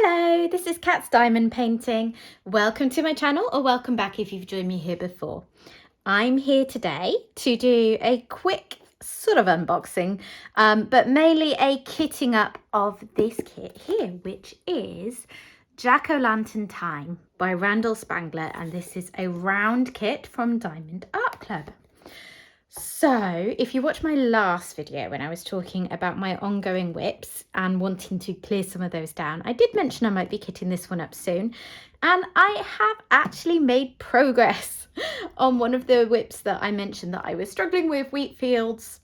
Hello, this is Kat's Diamond Painting. Welcome to my channel, or welcome back if you've joined me here before. I'm here today to do a quick sort of unboxing, but mainly a kitting up of this kit here, which is Jack-O-Lantern Time by Randal Spangler, and this is a round kit from Diamond Art Club. So if you watch my last video when I was talking about my ongoing whips and wanting to clear some of those down, I did mention I might be kitting this one up soon, and I have actually made progress on one of the whips that I mentioned that I was struggling with, wheat fields.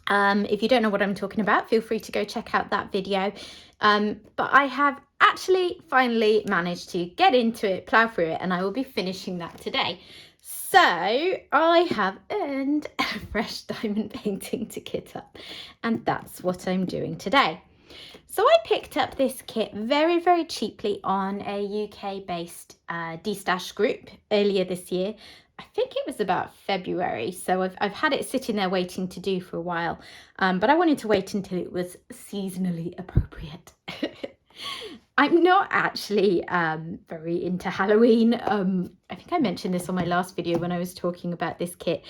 If you don't know what I'm talking about, feel free to go check out that video. But I have actually finally managed to get into it, plow through it, and I will be finishing that today. So I have earned a fresh diamond painting to kit up, and that's what I'm doing today. So I picked up this kit very, very cheaply on a UK-based de-stash group earlier this year. I think it was about February, so I've had it sitting there waiting to do for a while, but I wanted to wait until it was seasonally appropriate. I'm not actually very into Halloween. I think I mentioned this on my last video when I was talking about this kit.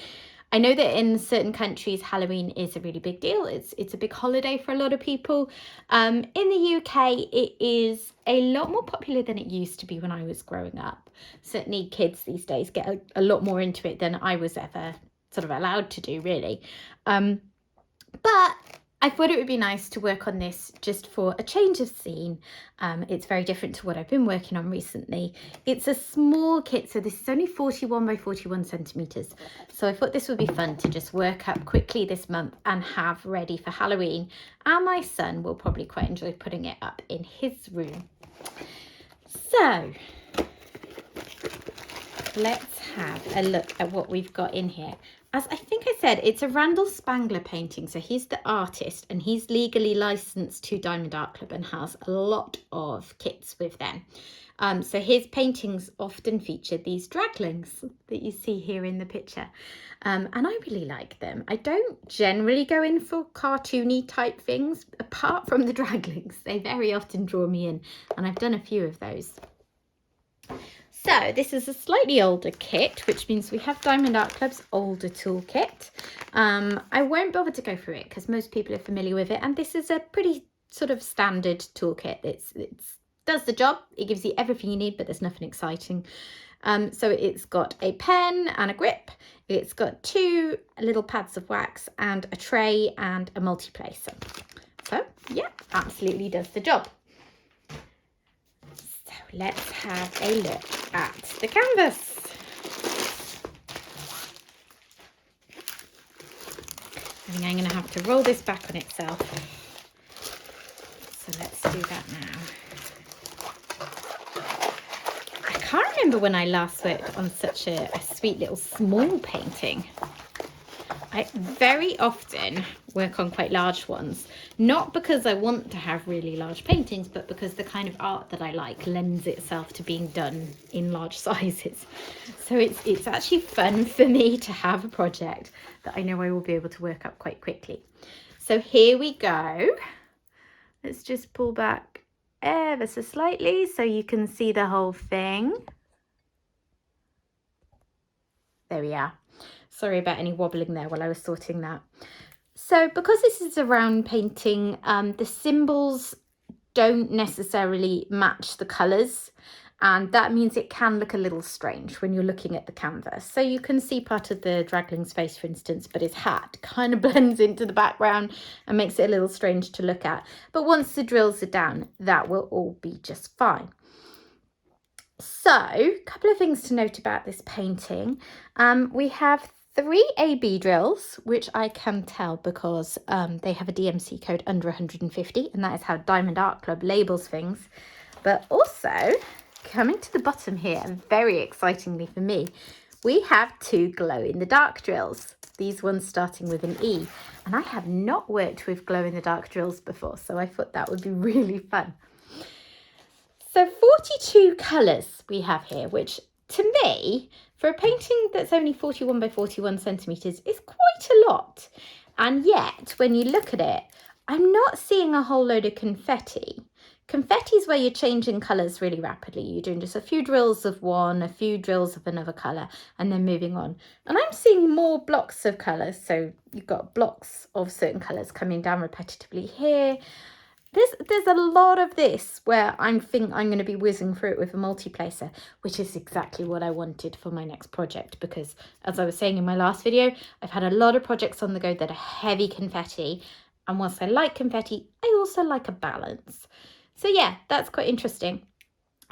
I know that in certain countries, Halloween is a really big deal. It's a big holiday for a lot of people. In the UK, it is a lot more popular than it used to be when I was growing up. Certainly kids these days get a lot more into it than I was ever sort of allowed to do, really. But I thought it would be nice to work on this just for a change of scene. It's very different to what I've been working on recently. It's a small kit, so this is only 41 by 41 centimeters. So I thought this would be fun to just work up quickly this month and have ready for Halloween. And my son will probably quite enjoy putting it up in his room. So let's have a look at what we've got in here. As I think I said, it's a Randal Spangler painting. So he's the artist and he's legally licensed to Diamond Art Club and has a lot of kits with them. So his paintings often feature these draglings that you see here in the picture. And I really like them. I don't generally go in for cartoony type things, apart from the draglings. They very often draw me in, and I've done a few of those. So this is a slightly older kit, which means we have Diamond Art Club's older toolkit. I won't bother to go through it because most people are familiar with it, and this is a pretty sort of standard toolkit. It does the job. It gives you everything you need, but there's nothing exciting. So it's got a pen and a grip. It's got 2 little pads of wax and a tray and a multi-placer. So yeah, absolutely does the job. Let's have a look at the canvas. I think I'm going to have to roll this back on itself. So let's do that now. I can't remember when I last worked on such a sweet little small painting. I very often work on quite large ones, not because I want to have really large paintings, but because the kind of art that I like lends itself to being done in large sizes. So it's actually fun for me to have a project that I know I will be able to work up quite quickly. So here we go. Let's just pull back ever so slightly so you can see the whole thing. There we are. Sorry about any wobbling there while I was sorting that. So because this is a round painting, the symbols don't necessarily match the colours, and that means it can look a little strange when you're looking at the canvas. So you can see part of the dragling's face, for instance, but his hat kind of blends into the background and makes it a little strange to look at. But once the drills are down, that will all be just fine. So a couple of things to note about this painting. We have 3 AB drills, which I can tell because they have a DMC code under 150, and that is how Diamond Art Club labels things. But also, coming to the bottom here, very excitingly for me, we have 2 glow-in-the-dark drills. These ones starting with an E. And I have not worked with glow-in-the-dark drills before, so I thought that would be really fun. So 42 colours we have here, which to me, for a painting that's only 41 by 41 centimetres, is quite a lot. And yet, when you look at it, I'm not seeing a whole load of confetti. Confetti is where you're changing colours really rapidly. You're doing just a few drills of one, a few drills of another colour, and then moving on. And I'm seeing more blocks of colours. So you've got blocks of certain colours coming down repetitively here. There's a lot of this where I think I'm going to be whizzing through it with a multiplacer, which is exactly what I wanted for my next project, because as I was saying in my last video, I've had a lot of projects on the go that are heavy confetti, and whilst I like confetti, I also like a balance. So yeah, that's quite interesting.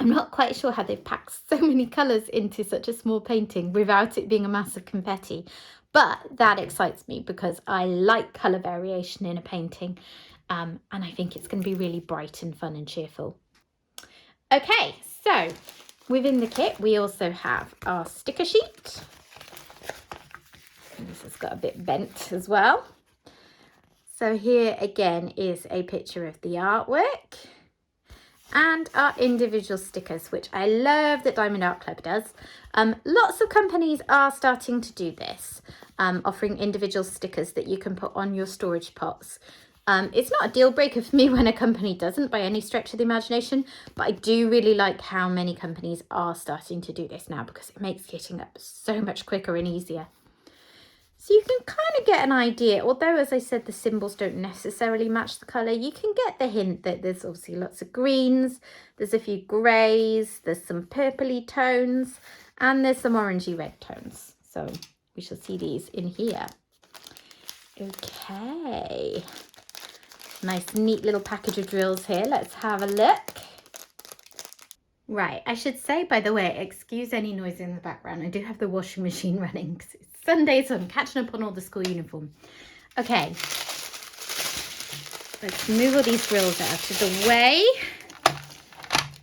I'm not quite sure how they've packed so many colours into such a small painting without it being a massive confetti, but that excites me because I like colour variation in a painting. And I think it's going to be really bright and fun and cheerful. Okay, so within the kit, we also have our sticker sheet. And this has got a bit bent as well. So here again is a picture of the artwork and our individual stickers, which I love that Diamond Art Club does. Lots of companies are starting to do this, offering individual stickers that you can put on your storage pots. It's not a deal breaker for me when a company doesn't by any stretch of the imagination, but I do really like how many companies are starting to do this now, because it makes kitting up so much quicker and easier. So you can kind of get an idea, although as I said, the symbols don't necessarily match the colour, you can get the hint that there's obviously lots of greens, there's a few greys, there's some purpley tones, and there's some orangey red tones. So we shall see these in here. Okay. Nice neat little package of drills here. Let's have a look. Right, I should say, by the way, excuse any noise in the background. I do have the washing machine running because it's Sunday, so I'm catching up on all the school uniform. Okay, let's move all these drills out of the way.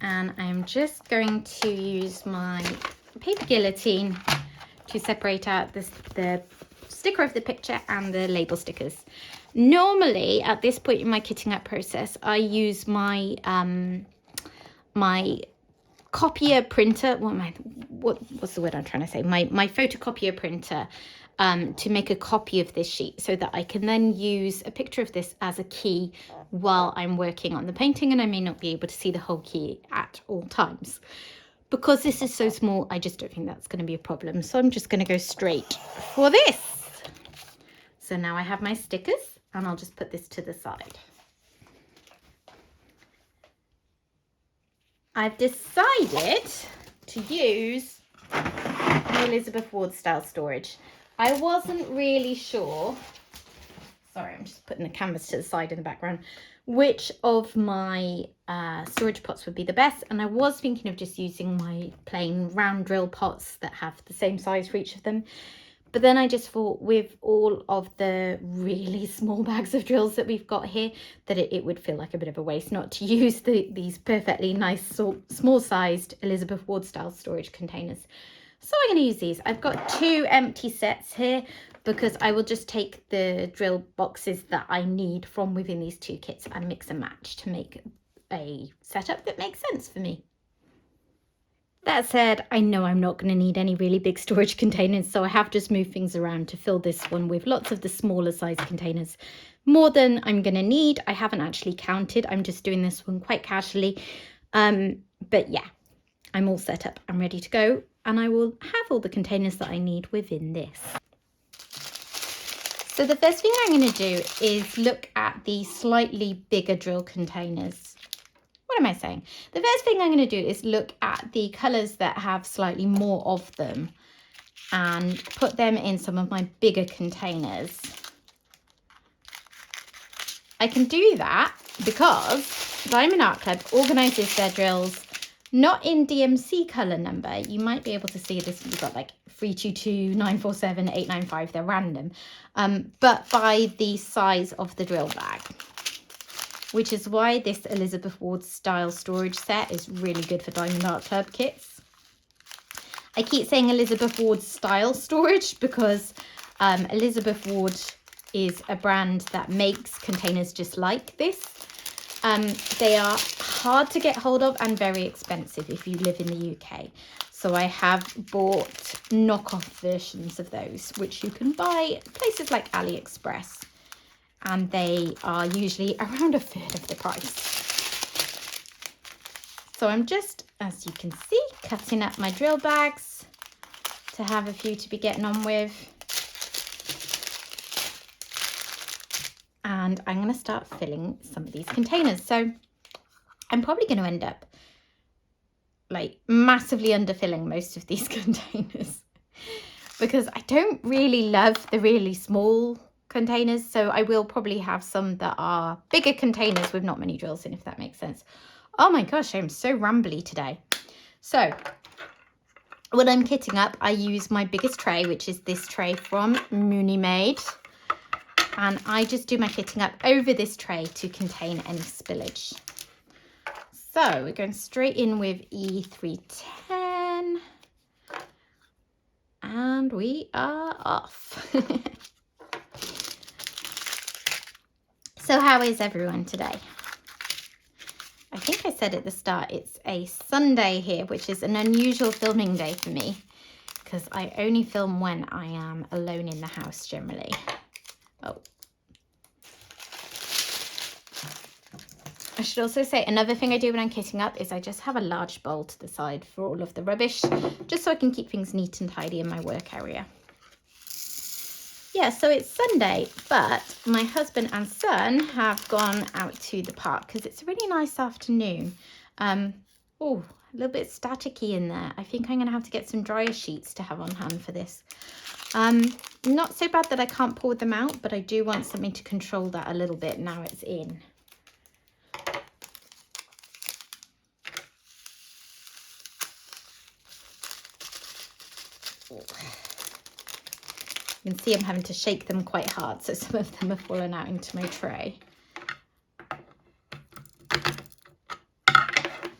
And I'm just going to use my paper guillotine to separate out the sticker of the picture and the label stickers. Normally, at this point in my kitting up process, I use my my copier printer. What's the word I'm trying to say? My photocopier printer to make a copy of this sheet, so that I can then use a picture of this as a key while I'm working on the painting, and I may not be able to see the whole key at all times. Because this is so small, I just don't think that's going to be a problem. So I'm just going to go straight for this. So now I have my stickers, and I'll just put this to the side. I've decided to use the Elizabeth Ward style storage. I wasn't really sure, sorry, I'm just putting the canvas to the side in the background, which of my storage pots would be the best. And I was thinking of just using my plain round drill pots that have the same size for each of them. But then I just thought, with all of the really small bags of drills that we've got here, that it would feel like a bit of a waste not to use these perfectly nice, small-sized Elizabeth Ward style storage containers. So I'm going to use these. I've got 2 empty sets here, because I will just take the drill boxes that I need from within these 2 kits and mix and match to make a setup that makes sense for me. That said, I know I'm not going to need any really big storage containers, so I have just moved things around to fill this one with lots of the smaller size containers. More than I'm going to need. I haven't actually counted. I'm just doing this one quite casually. But yeah, I'm all set up. I'm ready to go, and I will have all the containers that I need within this. So the first thing I'm going to do is look at the slightly bigger drill containers. What am I saying? The first thing I'm going to do is look at the colours that have slightly more of them and put them in some of my bigger containers. I can do that because Diamond Art Club organises their drills not in DMC colour number. You might be able to see this. You've got like 322, 947, 895. They're random. But by the size of the drill bag, which is why this Elizabeth Ward style storage set is really good for Diamond Art Club kits. I keep saying Elizabeth Ward style storage because Elizabeth Ward is a brand that makes containers just like this. They are hard to get hold of and very expensive if you live in the UK. So I have bought knockoff versions of those, which you can buy at places like AliExpress. And they are usually around 1/3 of the price. So I'm just, as you can see, cutting up my drill bags to have a few to be getting on with. And I'm going to start filling some of these containers. So I'm probably going to end up like massively underfilling most of these containers because I don't really love the really small containers. So I will probably have some that are bigger containers with not many drills in, if that makes sense. Oh my gosh, I'm so rambly today. So when I'm kitting up, I use my biggest tray, which is this tray from Mooney-Made. And I just do my kitting up over this tray to contain any spillage. So we're going straight in with E310. And we are off. So how is everyone today? I think I said at the start, it's a Sunday here, which is an unusual filming day for me because I only film when I am alone in the house generally. Oh. I should also say another thing I do when I'm kitting up is I just have a large bowl to the side for all of the rubbish, just so I can keep things neat and tidy in my work area. Yeah, so it's Sunday, but my husband and son have gone out to the park because it's a really nice afternoon. Oh, a little bit staticky in there. I think I'm going to have to get some dryer sheets to have on hand for this. Not so bad that I can't pour them out, but I do want something to control that a little bit now it's in. You can see I'm having to shake them quite hard, so some of them have fallen out into my tray.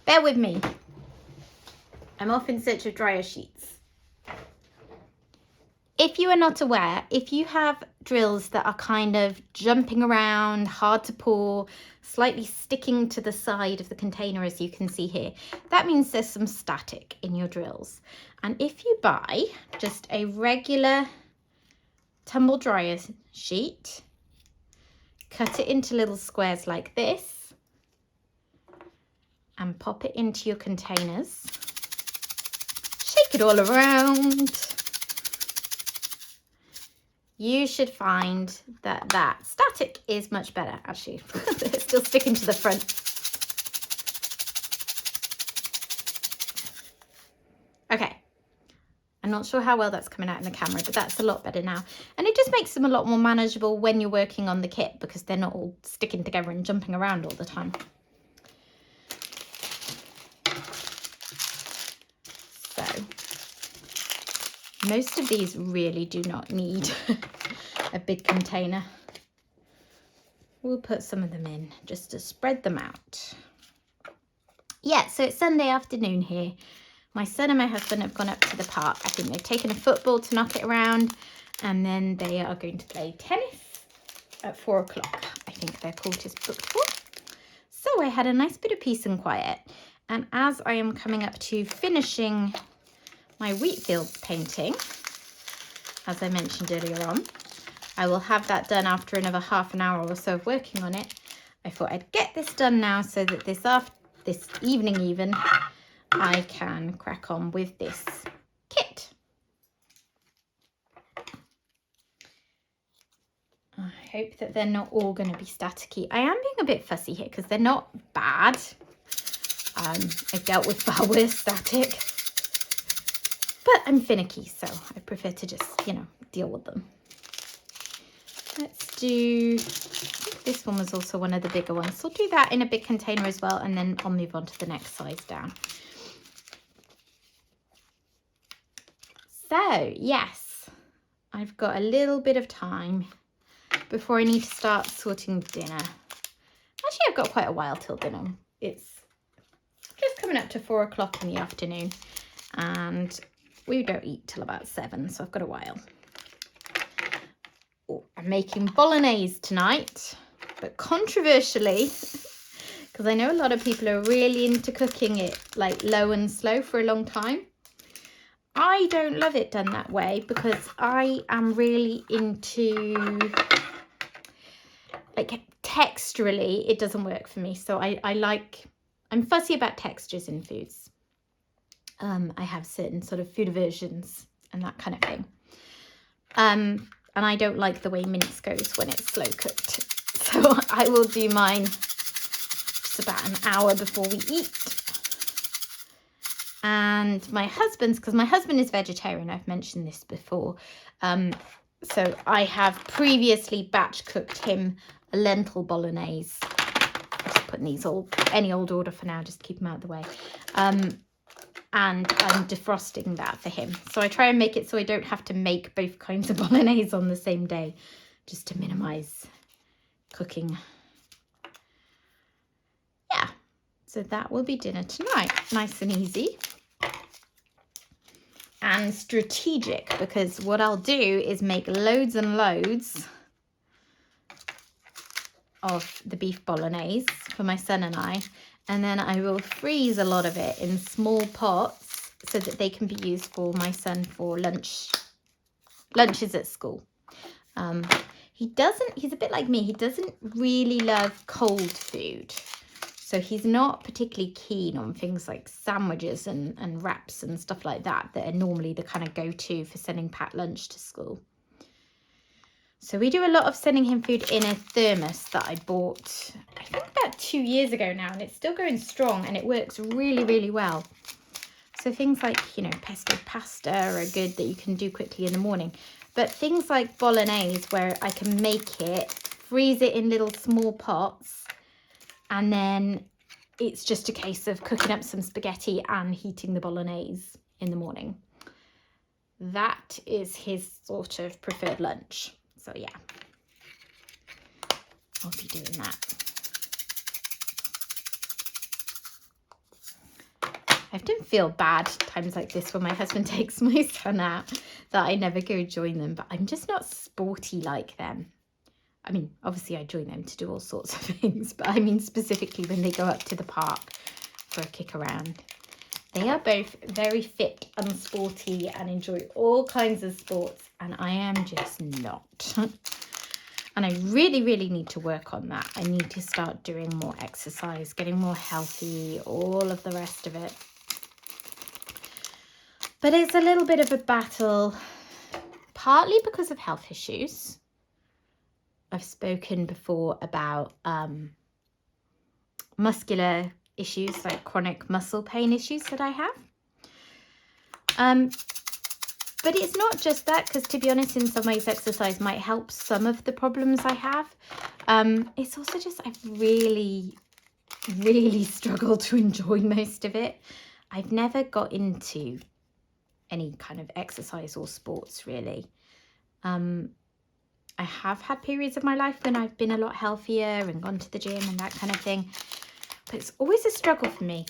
Bear with me. I'm off in search of dryer sheets. If you are not aware, if you have drills that are kind of jumping around, hard to pour, slightly sticking to the side of the container, as you can see here, that means there's some static in your drills. And if you buy just a regular tumble dryer sheet, cut it into little squares like this and pop it into your containers, shake it all around, you should find that that static is much better. Actually, it's still sticking to the front. Okay. I'm not sure how well that's coming out in the camera, but that's a lot better now. And it just makes them a lot more manageable when you're working on the kit because they're not all sticking together and jumping around all the time. So, most of these really do not need a big container. We'll put some of them in just to spread them out. Yeah, so it's Sunday afternoon here. My son and my husband have gone up to the park. I think they've taken a football to knock it around, and then they are going to play tennis at 4 o'clock. I think their court is booked for. So I had a nice bit of peace and quiet. And as I am coming up to finishing my wheat fields painting, as I mentioned earlier on, I will have that done after another half an hour or so of working on it. I thought I'd get this done now so that this evening even, I can crack on with this kit. I hope that they're not all going to be staticky. I am being a bit fussy here because they're not bad. I dealt with far worse static, but I'm finicky, so I prefer to just, deal with them. Let's do, I think this one was also one of the bigger ones. So I'll do that in a big container as well, and then I'll move on to the next size down. So, yes, I've got a little bit of time before I need to start sorting dinner. Actually, I've got quite a while till dinner. It's just coming up to 4 o'clock in the afternoon, and we don't eat till about 7, so I've got a while. Oh, I'm making bolognese tonight, but controversially, because I know a lot of people are really into cooking it like low and slow for a long time. I don't love it done that way because I am really into, like, texturally, it doesn't work for me. So I like I'm fussy about textures in foods. I have certain sort of food aversions and that kind of thing. And I don't like the way mince goes when it's slow cooked. So I will do mine just about an hour before we eat. And my husband's, because my husband is vegetarian, I've mentioned this before. So I have previously batch cooked him a lentil bolognese. I'm just putting these any old order for now, just keep them out of the way. And I'm defrosting that for him. So I try and make it so I don't have to make both kinds of bolognese on the same day, just to minimize cooking. Yeah, so that will be dinner tonight. Nice and easy. And strategic, because what I'll do is make loads and loads of the beef bolognese for my son and I, and then I will freeze a lot of it in small pots so that they can be used for my son for lunches at school. He's a bit like me, he doesn't really love cold food. So he's not particularly keen on things like sandwiches and wraps and stuff like that are normally the kind of go-to for sending packed lunch to school. So we do a lot of sending him food in a thermos that I bought, I think about 2 years ago now, and it's still going strong and it works really, really well. So things like, you know, pesto pasta are good that you can do quickly in the morning. But things like bolognese, where I can make it, freeze it in little small pots, and then it's just a case of cooking up some spaghetti and heating the bolognese in the morning. That is his sort of preferred lunch. So yeah, I'll be doing that. I often feel bad times like this when my husband takes my son out that I never go join them, but I'm just not sporty like them. I mean, obviously I join them to do all sorts of things, but I mean specifically when they go up to the park for a kick around. They are both very fit and sporty and enjoy all kinds of sports, and I am just not. And I really, really need to work on that. I need to start doing more exercise, getting more healthy, all of the rest of it. But it's a little bit of a battle, partly because of health issues. I've spoken before about muscular issues, like chronic muscle pain issues that I have. But it's not just that, because to be honest, in some ways exercise might help some of the problems I have. It's also just I've really, really struggled to enjoy most of it. I've never got into any kind of exercise or sports, really. I have had periods of my life when I've been a lot healthier and gone to the gym and that kind of thing. But it's always a struggle for me.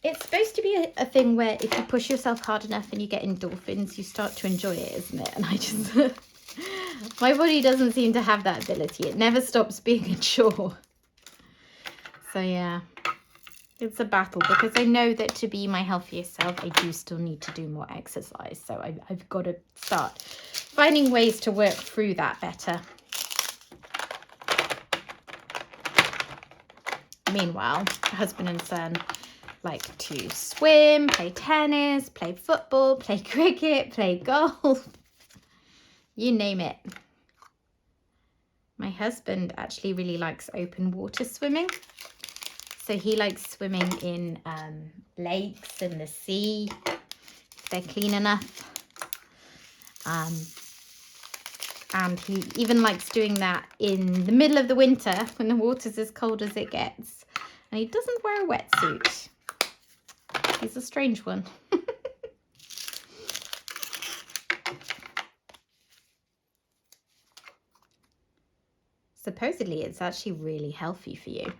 It's supposed to be a thing where if you push yourself hard enough and you get endorphins, you start to enjoy it, isn't it? And I just, my body doesn't seem to have that ability. It never stops being a chore. So yeah, it's a battle, because I know that to be my healthiest self, I do still need to do more exercise. So I've got to start finding ways to work through that better. Meanwhile, husband and son like to swim, play tennis, play football, play cricket, play golf, you name it. My husband actually really likes open water swimming. So he likes swimming in lakes and the sea, if they're clean enough. And he even likes doing that in the middle of the winter when the water's as cold as it gets. And he doesn't wear a wetsuit. He's a strange one. Supposedly it's actually really healthy for you.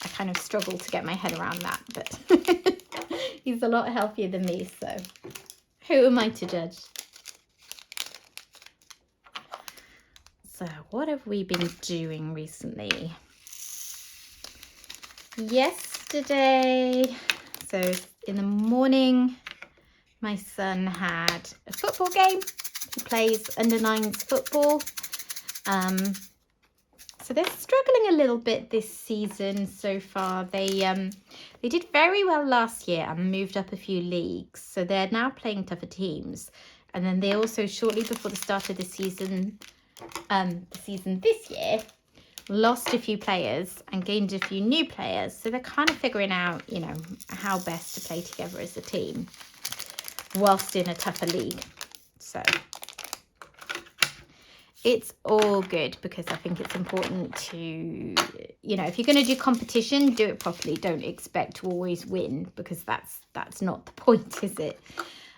I kind of struggle to get my head around that, but he's a lot healthier than me, so who am I to judge? So what have we been doing recently? Yesterday, so in the morning, my son had a football game. He plays under 9s football. So So they're struggling a little bit this season so far. They did very well last year and moved up a few leagues. So they're now playing tougher teams. And then they also, shortly before the start of the season this year, lost a few players and gained a few new players. So they're kind of figuring out, you know, how best to play together as a team whilst in a tougher league. So it's all good, because I think it's important to, you know, if you're going to do competition, do it properly. Don't expect to always win, because that's not the point, is it?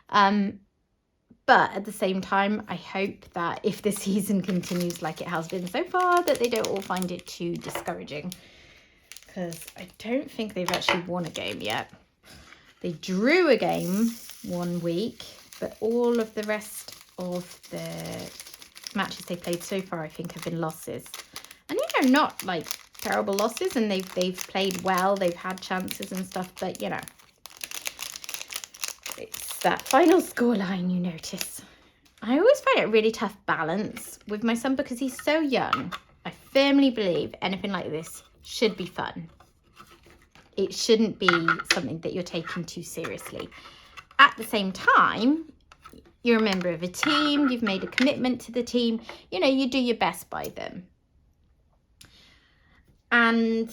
But at the same time, I hope that if the season continues like it has been so far, that they don't all find it too discouraging, because I don't think they've actually won a game yet. They drew a game one week, but all of the rest of the matches they played so far, I think, have been losses. And, you know, not like terrible losses, and they've played well, they've had chances and stuff, but, you know, it's that final scoreline you notice. I always find it a really tough balance with my son, because he's so young. I firmly believe anything like this should be fun. It shouldn't be something that you're taking too seriously. At the same time, you're a member of a team, you've made a commitment to the team, you know, you do your best by them. And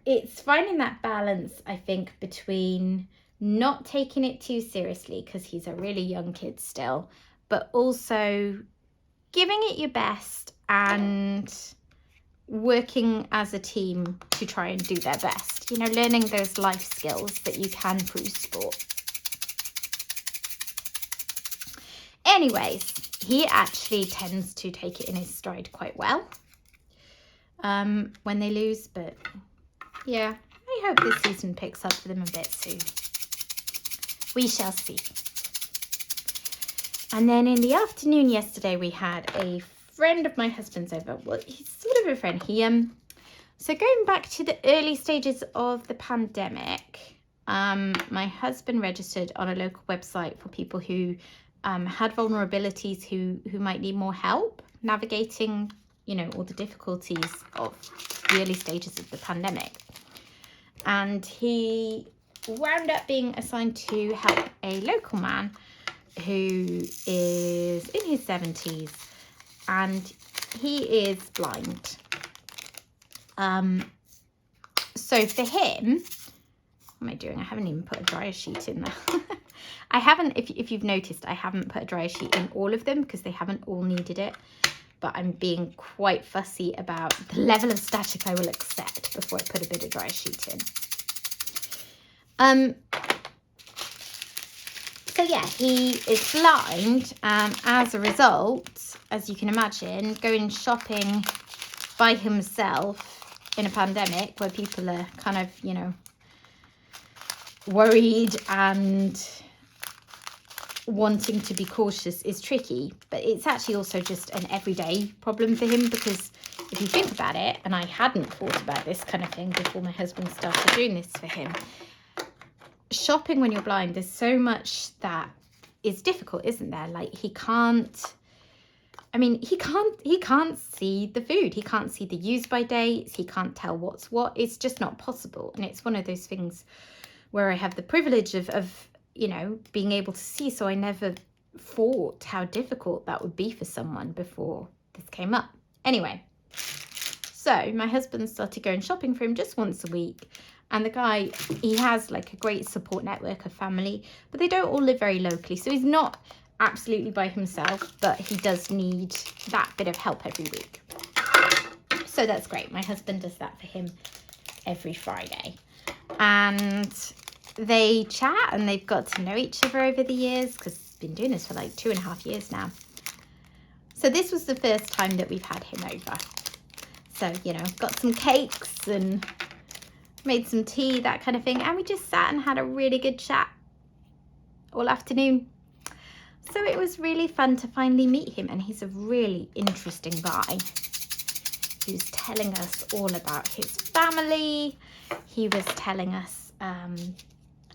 it's finding that balance, I think, between not taking it too seriously, because he's a really young kid still, but also giving it your best and working as a team to try and do their best. You know, learning those life skills that you can through sport. Anyways, he actually tends to take it in his stride quite well when they lose, but yeah, I hope this season picks up for them a bit soon. We shall see. And then in the afternoon yesterday, we had a friend of my husband's over. Well, he's sort of a friend. So going back to the early stages of the pandemic, my husband registered on a local website for people who had vulnerabilities, who might need more help navigating, you know, all the difficulties of the early stages of the pandemic. And he wound up being assigned to help a local man who is in his 70s, and he is blind. So for him, what am I doing? I haven't even put a dryer sheet in there. I haven't, if you've noticed, I haven't put a dryer sheet in all of them because they haven't all needed it. But I'm being quite fussy about the level of static I will accept before I put a bit of dryer sheet in. So yeah, he is blind, and as a result, as you can imagine, going shopping by himself in a pandemic where people are kind of, you know, worried and wanting to be cautious is tricky. But it's actually also just an everyday problem for him, because if you think about it, and I hadn't thought about this kind of thing before my husband started doing this for him, shopping when you're blind, there's so much that is difficult, isn't there? Like he can't see the food, he can't see the use by dates, he can't tell what's what. It's just not possible. And it's one of those things where I have the privilege of you know, being able to see, so I never thought how difficult that would be for someone before this came up. Anyway, so my husband started going shopping for him just once a week, and the guy, he has like a great support network of family, but they don't all live very locally, so he's not absolutely by himself, but he does need that bit of help every week. So that's great. My husband does that for him every Friday, and they chat and they've got to know each other over the years, because he's been doing this for like 2.5 years now. So this was the first time that we've had him over. So, you know, got some cakes and made some tea, that kind of thing. And we just sat and had a really good chat all afternoon. So it was really fun to finally meet him. And he's a really interesting guy. He was telling us all about his family. He was telling us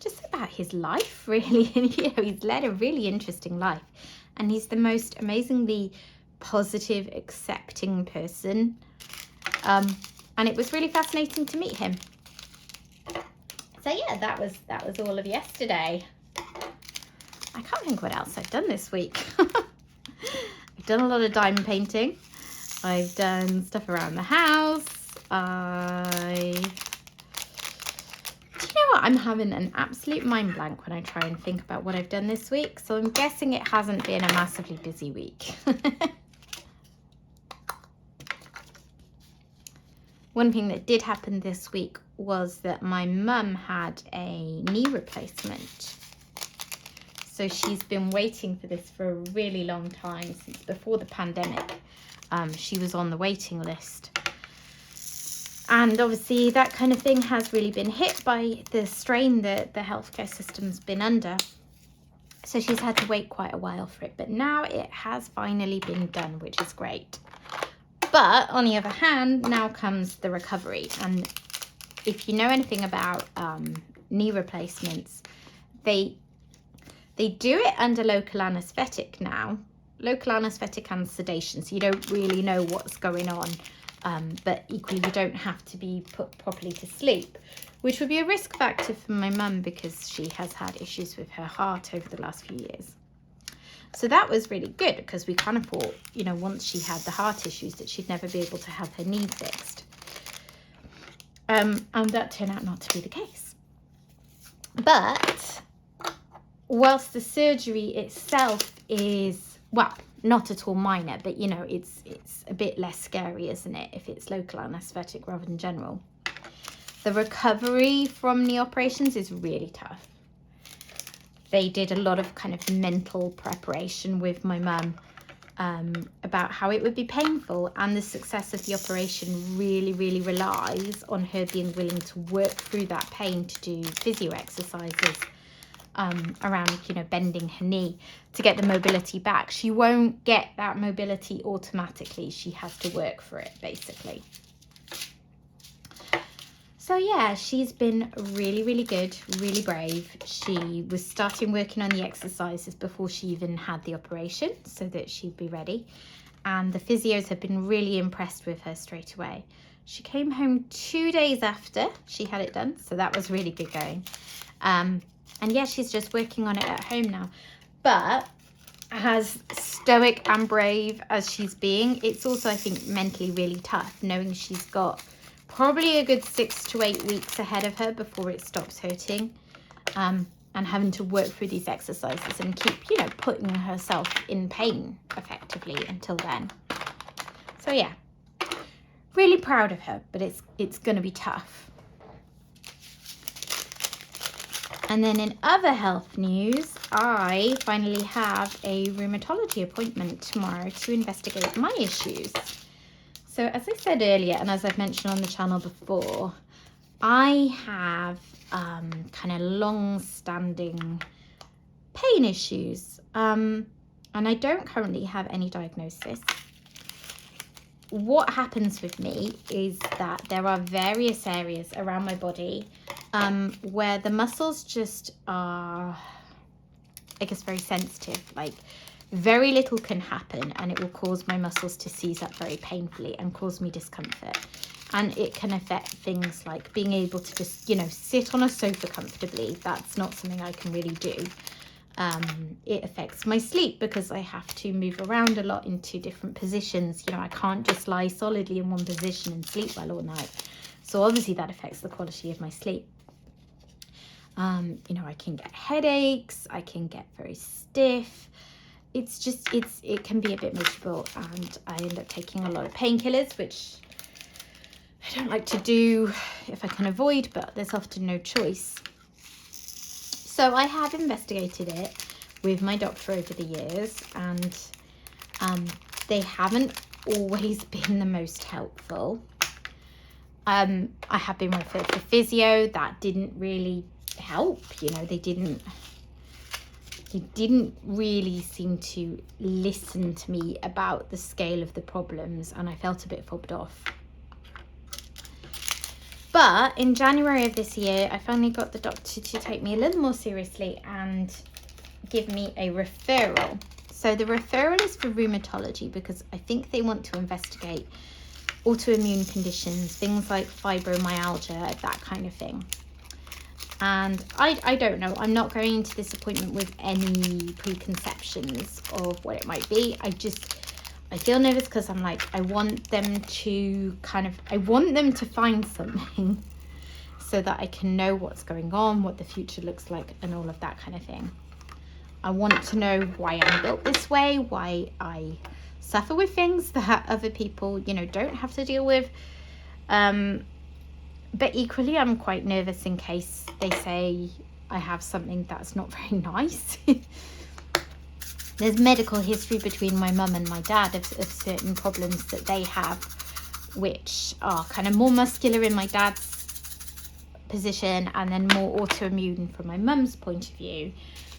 just about his life, really. And, you know, he's led a really interesting life. And he's the most amazingly positive, accepting person. And it was really fascinating to meet him. So yeah, that was all of yesterday. I can't think what else I've done this week. I've done a lot of diamond painting. I've done stuff around the house. Do you know what? I'm having an absolute mind blank when I try and think about what I've done this week. So I'm guessing it hasn't been a massively busy week. One thing that did happen this week was that my mum had a knee replacement. So she's been waiting for this for a really long time, since before the pandemic. She was on the waiting list. And obviously that kind of thing has really been hit by the strain that the healthcare system's been under. So she's had to wait quite a while for it. But now it has finally been done, which is great. But on the other hand, now comes the recovery. And if you know anything about knee replacements, they do it under local anaesthetic now. Local anaesthetic and sedation, so you don't really know what's going on. But equally, you don't have to be put properly to sleep, which would be a risk factor for my mum because she has had issues with her heart over the last few years. So that was really good because we kind of thought, you know, once she had the heart issues that she'd never be able to have her knee fixed. And that turned out not to be the case. But whilst the surgery itself is, well, not at all minor, but you know, it's a bit less scary, isn't it, if it's local anaesthetic rather than general. The recovery from knee operations is really tough. They did a lot of kind of mental preparation with my mum about how it would be painful, and the success of the operation really, really relies on her being willing to work through that pain to do physio exercises around, you know, bending her knee to get the mobility back. She won't get that mobility automatically. She has to work for it, basically. So yeah, she's been really, really good, really brave. She was starting working on the exercises before she even had the operation so that she'd be ready. And the physios have been really impressed with her straight away. She came home 2 days after she had it done, so that was really good going. And yeah, she's just working on it at home now. But as stoic and brave as she's being, it's also, I think, mentally really tough, knowing she's got probably a good 6 to 8 weeks ahead of her before it stops hurting, and having to work through these exercises and keep, you know, putting herself in pain effectively until then. So yeah, really proud of her, but it's going to be tough. And then in other health news, I finally have a rheumatology appointment tomorrow to investigate my issues. So as I said earlier, and as I've mentioned on the channel before, I have kind of long-standing pain issues, and I don't currently have any diagnosis. What happens with me is that there are various areas around my body where the muscles just are, I guess, very sensitive. Like, very little can happen and it will cause my muscles to seize up very painfully and cause me discomfort. And it can affect things like being able to just, you know, sit on a sofa comfortably. That's not something I can really do. It affects my sleep because I have to move around a lot into different positions. You know, I can't just lie solidly in one position and sleep well all night. So obviously that affects the quality of my sleep. You know, I can get headaches, I can get very stiff. It's just, it can be a bit miserable, and I end up taking a lot of painkillers, which I don't like to do if I can avoid, but there's often no choice. So I have investigated it with my doctor over the years, and they haven't always been the most helpful. I have been referred for physio. That didn't really help. You know, they didn't really seem to listen to me about the scale of the problems, and I felt a bit fobbed off. But in January of this year, I finally got the doctor to take me a little more seriously and give me a referral. So the referral is for rheumatology because I think they want to investigate autoimmune conditions, things like fibromyalgia, that kind of thing. And I don't know. I'm not going into this appointment with any preconceptions of what it might be. I feel nervous because I'm like, I want them to find something so that I can know what's going on, what the future looks like, and all of that kind of thing. I want to know why I'm built this way, why I suffer with things that other people, don't have to deal with. But equally, I'm quite nervous in case they say I have something that's not very nice. There's medical history between my mum and my dad of certain problems that they have, which are kind of more muscular in my dad's position and then more autoimmune from my mum's point of view.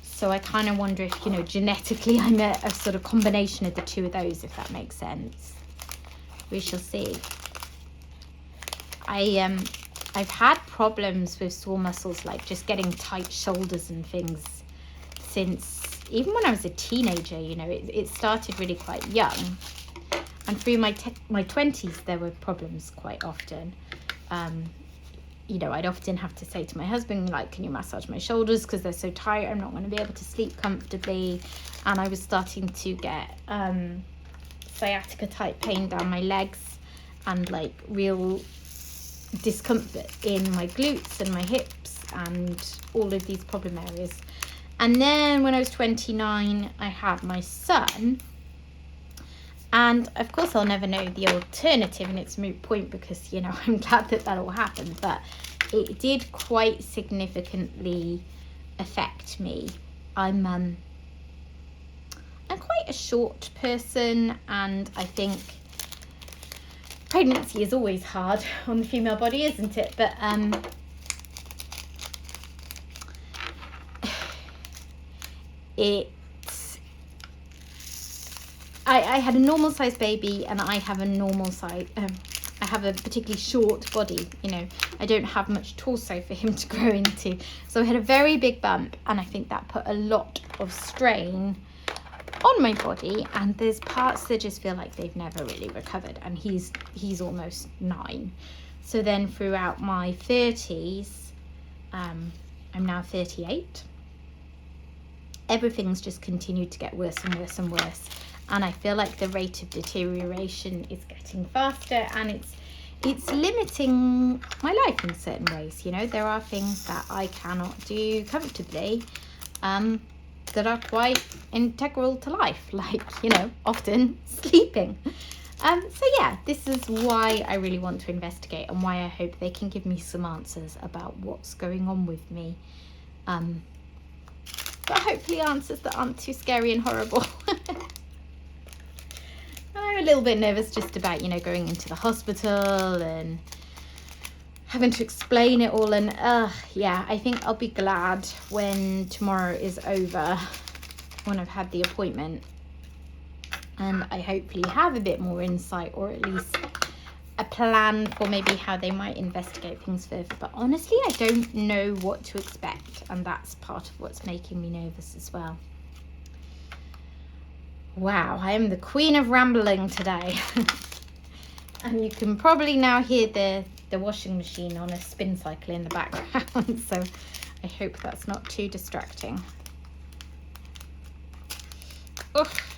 So I kind of wonder if, genetically I'm a sort of combination of the two of those, if that makes sense. We shall see. I've had problems with sore muscles, like just getting tight shoulders and things since even when I was a teenager. It started really quite young, and through my 20s there were problems quite often. I'd often have to say to my husband, like, can you massage my shoulders because they're so tight, I'm not going to be able to sleep comfortably. And I was starting to get sciatica type pain down my legs and like real discomfort in my glutes and my hips and all of these problem areas. And then when I was 29, I had my son, and of course I'll never know the alternative, and it's a moot point because I'm glad that all happened, but it did quite significantly affect me. I'm quite a short person, and I think pregnancy is always hard on the female body, isn't it? But I had a normal sized baby, and I have a normal size. I have a particularly short body. I don't have much torso for him to grow into. So I had a very big bump, and I think that put a lot of strain on my body, and there's parts that just feel like they've never really recovered, and he's almost 9. So then throughout my 30s, I'm now 38, everything's just continued to get worse and worse and worse, and I feel like the rate of deterioration is getting faster, and it's limiting my life in certain ways. There are things that I cannot do comfortably that are quite integral to life, like often sleeping. So yeah, this is why I really want to investigate, and why I hope they can give me some answers about what's going on with me, but hopefully answers that aren't too scary and horrible. I'm a little bit nervous just about going into the hospital and having to explain it all, and yeah, I think I'll be glad when tomorrow is over, when I've had the appointment, and I hopefully have a bit more insight, or at least a plan for maybe how they might investigate things further. But honestly, I don't know what to expect, and that's part of what's making me nervous as well. Wow, I am the queen of rambling today. And you can probably now hear the washing machine on a spin cycle in the background, so I hope that's not too distracting. Oof.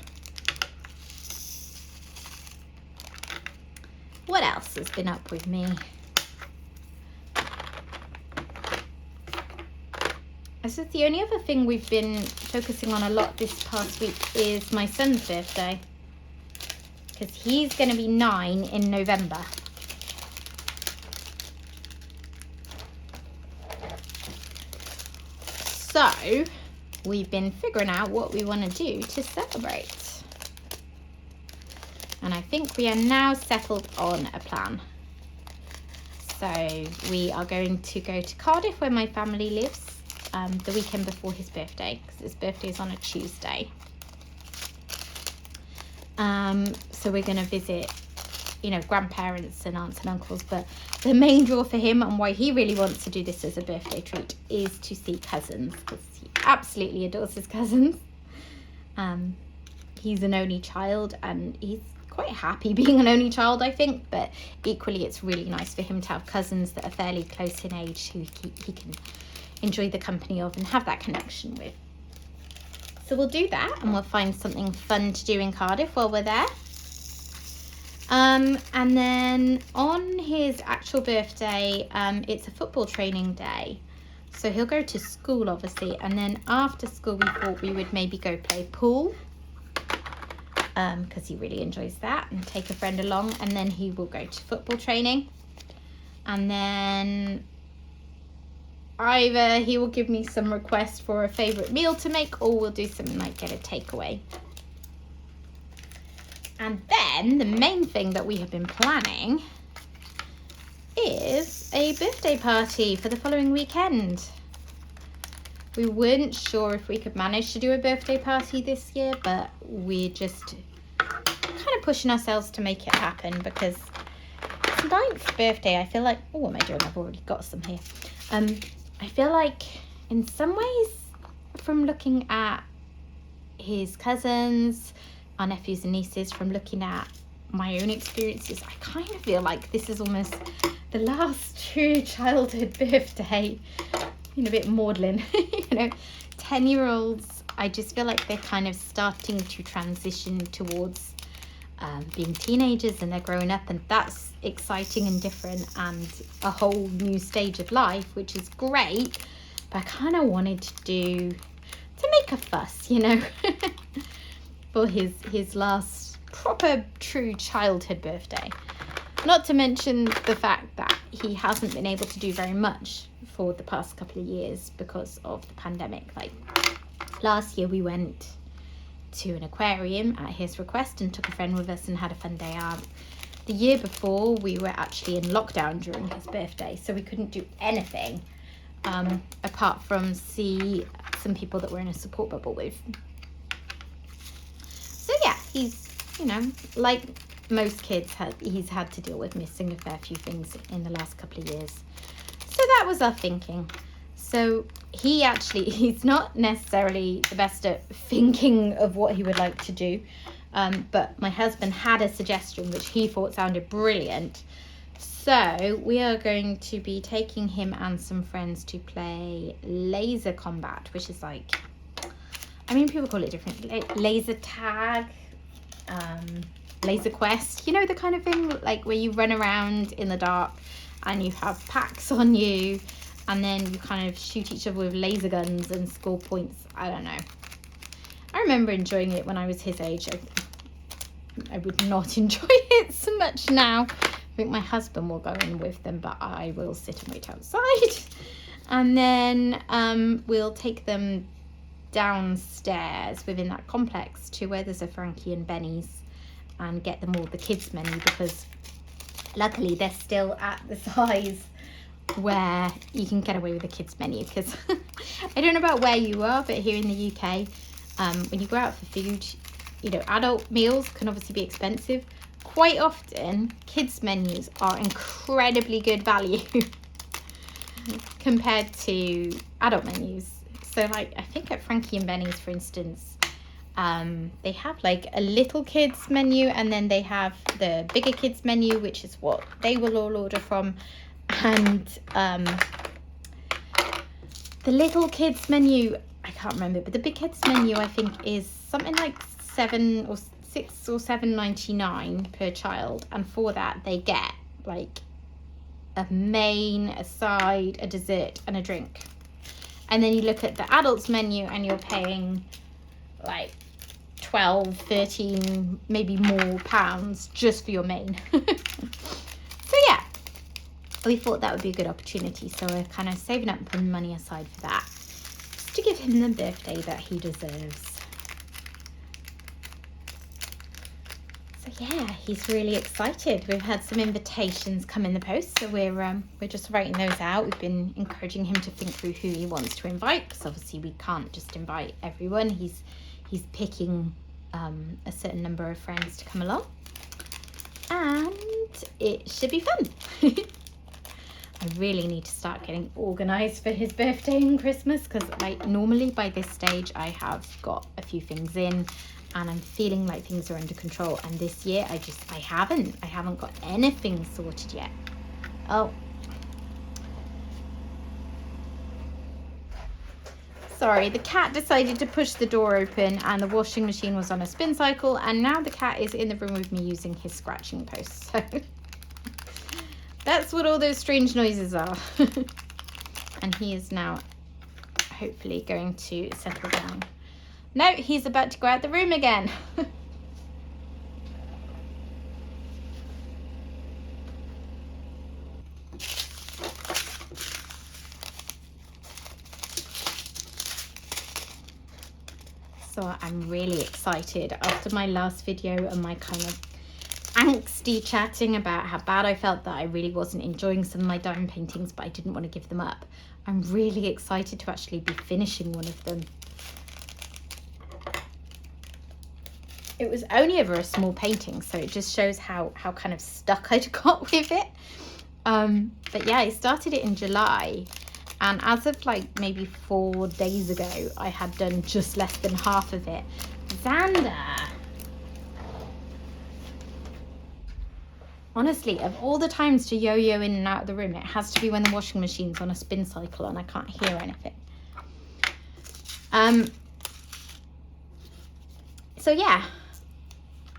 What else has been up with me? I suppose the only other thing we've been focusing on a lot this past week is my son's birthday, because he's going to be 9 in November. So we've been figuring out what we want to do to celebrate. And I think we are now settled on a plan. So we are going to go to Cardiff, where my family lives, the weekend before his birthday, because his birthday is on a Tuesday. So we're going to visit, grandparents and aunts and uncles, but the main draw for him, and why he really wants to do this as a birthday treat, is to see cousins, because he absolutely adores his cousins. he's an only child, and he's quite happy being an only child, I think, but equally it's really nice for him to have cousins that are fairly close in age who he can enjoy the company of and have that connection with. So we'll do that, and we'll find something fun to do in Cardiff while we're there. And then on his actual birthday, it's a football training day. So he'll go to school, obviously, and then after school we thought we would maybe go play pool, because he really enjoys that, and take a friend along, and then he will go to football training. And then either he will give me some request for a favourite meal to make, or we'll do something like get a takeaway. And then the main thing that we have been planning is a birthday party for the following weekend. We weren't sure if we could manage to do a birthday party this year, but we're just kind of pushing ourselves to make it happen, because it's 9th birthday. I feel like, oh, what am I doing? I've already got some here. I feel like in some ways, from looking at his cousins, our nephews and nieces, from looking at my own experiences, I kind of feel like this is almost the last true childhood birthday. A bit maudlin. 10-year-olds, I just feel like they're kind of starting to transition towards being teenagers, and they're growing up, and that's exciting and different and a whole new stage of life, which is great. But I kind of wanted to make a fuss, for his last proper true childhood birthday. Not to mention the fact that he hasn't been able to do very much for the past couple of years because of the pandemic. Like last year we went to an aquarium at his request and took a friend with us and had a fun day out. The year before we were actually in lockdown during his birthday, so we couldn't do anything apart from see some people that we're in a support bubble with. So yeah, he's, like most kids, he's had to deal with missing a fair few things in the last couple of years. So that was our thinking. So he's not necessarily the best at thinking of what he would like to do. But my husband had a suggestion which he thought sounded brilliant. So we are going to be taking him and some friends to play laser combat, which is like, people call it different. Laser tag, laser quest, the kind of thing like where you run around in the dark and you have packs on you, and then you kind of shoot each other with laser guns and score points. I don't know. I remember enjoying it when I was his age. I would not enjoy it so much now. I think my husband will go in with them, but I will sit and wait outside. And then we'll take them downstairs within that complex to where there's a Frankie and Benny's, and get them all the kids menu, because luckily they're still at the size where you can get away with the kids menu. Because I don't know about where you are, but here in the UK, when you go out for food, adult meals can obviously be expensive. Quite often kids menus are incredibly good value compared to adult menus. So like I think at Frankie and Benny's, for instance, they have like a little kids menu, and then they have the bigger kids menu, which is what they will all order from. And the little kids menu, I can't remember, but the big kids menu I think is something like $6 or $7.99 per child, and for that they get like a main, a side, a dessert, and a drink. And then you look at the adults menu and you're paying like 12, 13, maybe more pounds just for your main. So yeah, we thought that would be a good opportunity. So we're kind of saving up and putting money aside for that, just to give him the birthday that he deserves. So yeah, he's really excited. We've had some invitations come in the post, so we're just writing those out. We've been encouraging him to think through who he wants to invite, because obviously we can't just invite everyone. He's picking a certain number of friends to come along, and it should be fun. I really need to start getting organised for his birthday and Christmas, because normally by this stage I have got a few things in, and I'm feeling like things are under control. And this year I haven't got anything sorted yet. Oh, sorry, the cat decided to push the door open and the washing machine was on a spin cycle, and now the cat is in the room with me using his scratching post. So that's what all those strange noises are. And he is now hopefully going to settle down. No, he's about to go out the room again. So I'm really excited after my last video and my kind of angsty chatting about how bad I felt that I really wasn't enjoying some of my diamond paintings, but I didn't want to give them up. I'm really excited to actually be finishing one of them. It was only over a small painting, so it just shows how kind of stuck I'd got with it. But yeah, I started it in July, and as of like maybe 4 days ago, I had done just less than half of it. Xander! Honestly, of all the times to yo-yo in and out of the room, it has to be when the washing machine's on a spin cycle and I can't hear anything. So yeah,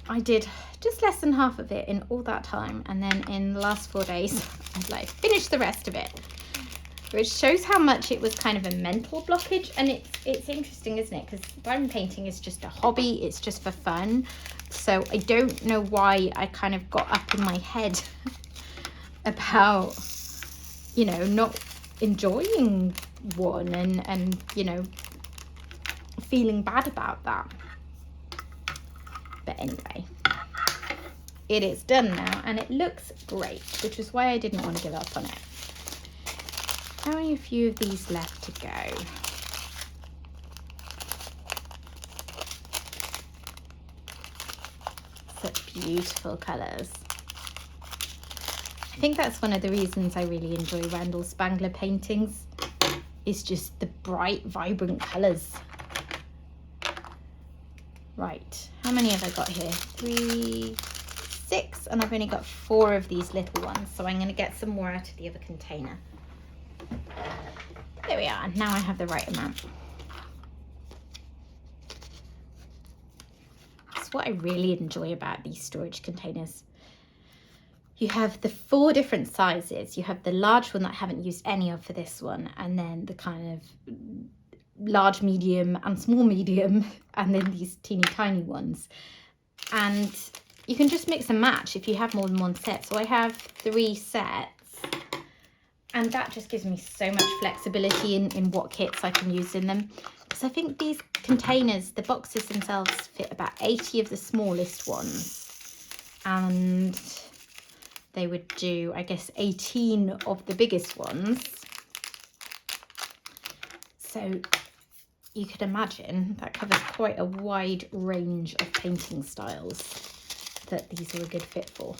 I did just less than half of it in all that time, and then in the last 4 days I'd like finished the rest of it, which shows how much it was kind of a mental blockage. And it's interesting, isn't it, because diamond painting is just a hobby, it's just for fun. So I don't know why I kind of got up in my head about, you know, not enjoying one and you know, feeling bad about that. But anyway, it is done now and it looks great, which is why I didn't want to give up on it. Only a few of these left to go. Such beautiful colours. I think that's one of the reasons I really enjoy Randal Spangler paintings, is just the bright, vibrant colours. Right, how many have I got here? 3, 6, and I've only got 4 of these little ones, so I'm going to get some more out of the other container. There we are, now I have the right amount. That's what I really enjoy about these storage containers. You have the 4 different sizes. You have the large one that I haven't used any of for this one, and then the kind of large medium and small medium, and then these teeny tiny ones. And you can just mix and match if you have more than one set. So I have 3 sets, and that just gives me so much flexibility in what kits I can use in them. Because I think these containers, the boxes themselves, fit about 80 of the smallest ones, and they would do, I guess, 18 of the biggest ones. So you could imagine that covers quite a wide range of painting styles that these are a good fit for.